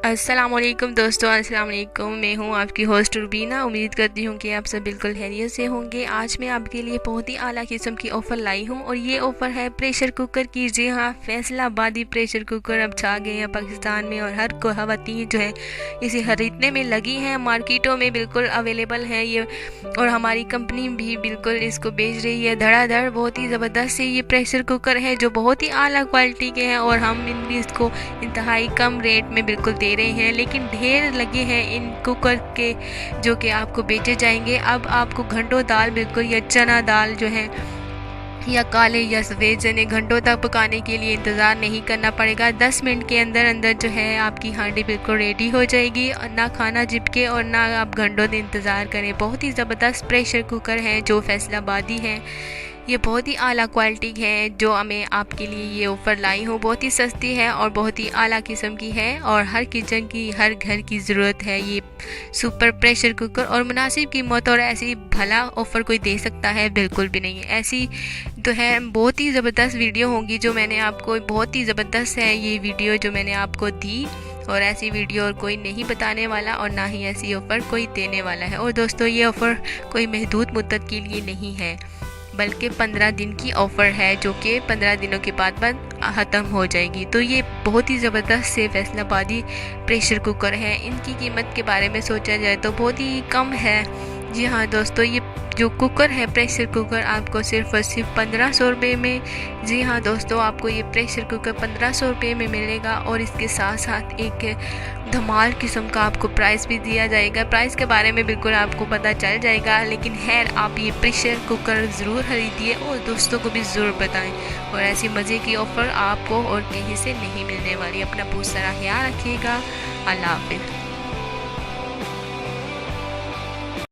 अस्सलाम वालेकुम दोस्तों, अस्सलाम वालेकुम। मैं हूं आपकी होस्ट रुबीना। उम्मीद करती हूं कि आप सब बिल्कुल खैरियत से होंगे। आज मैं आपके लिए बहुत ही आला किस्म की ऑफ़र लाई हूं और ये ऑफ़र है प्रेशर कुकर की। जी हाँ, फैसलाबादी प्रेशर कुकर अब छा गए हैं पाकिस्तान में और हर को ख़वातीन जो है इसे ख़रीदने में लगी हैं। मार्केटों में बिल्कुल अवेलेबल है ये और हमारी कंपनी भी बिल्कुल इसको बेच रही है धड़ाधड़। बहुत ही ज़बरदस्त से ये प्रेशर कुकर है जो बहुत ही आला क्वालिटी के हैं और हम इसको इंतहाई कम रेट में बिल्कुल दे रहे हैं। लेकिन ढेर लगे हैं इन कुकर के जो कि आपको बेचे जाएंगे। अब आपको घंटों दाल बिल्कुल या चना दाल जो है या काले या सफ़ेद चने घंटों तक पकाने के लिए इंतज़ार नहीं करना पड़ेगा। 10 मिनट के अंदर अंदर जो है आपकी हांडी बिल्कुल रेडी हो जाएगी और ना खाना चिपके और ना आप घंटों दिन इंतज़ार करें। बहुत ही ज़बरदस्त प्रेशर कुकर है जो फैसलाबादी है। ये बहुत ही आला क्वालिटी है जो मैं आपके लिए ये ऑफ़र लाई हूँ। बहुत ही सस्ती है और बहुत ही आला किस्म की है और हर किचन की हर घर की ज़रूरत है ये सुपर प्रेशर कुकर। और मुनासिब कीमत और ऐसी भला ऑफ़र कोई दे सकता है? बिल्कुल भी नहीं। ऐसी तो है बहुत ही ज़बरदस्त वीडियो होंगी जो मैंने आपको, बहुत ही ज़बरदस्त है ये वीडियो जो मैंने आपको दी और ऐसी वीडियो और कोई नहीं बताने वाला और ना ही ऐसी ऑफ़र कोई देने वाला है। और दोस्तों, ये ऑफ़र कोई महदूद मुद्दत के लिए नहीं है बल्कि 15 दिन की ऑफ़र है जो कि 15 दिनों के बाद ख़त्म हो जाएगी। तो ये बहुत ही ज़बरदस्त से फैसलाबादी प्रेशर कुकर है। इनकी कीमत के बारे में सोचा जाए तो बहुत ही कम है। जी हाँ दोस्तों, ये जो कुकर है प्रेशर कुकर आपको सिर्फ और सिर्फ 1500 रुपये में, जी हाँ दोस्तों, आपको ये प्रेशर कुकर 1500 रुपये में मिलेगा। और इसके साथ साथ एक धमाल किस्म का आपको प्राइस भी दिया जाएगा। प्राइस के बारे में बिल्कुल आपको पता चल जाएगा, लेकिन खैर आप ये प्रेशर कुकर ज़रूर खरीदिए और दोस्तों को भी ज़रूर बताएं। और ऐसी मज़े की ऑफ़र आपको और कहीं से नहीं मिलने वाली। अपना बहुत सारा ख्याल रखिएगा। अल्लाह हाफ़िज़।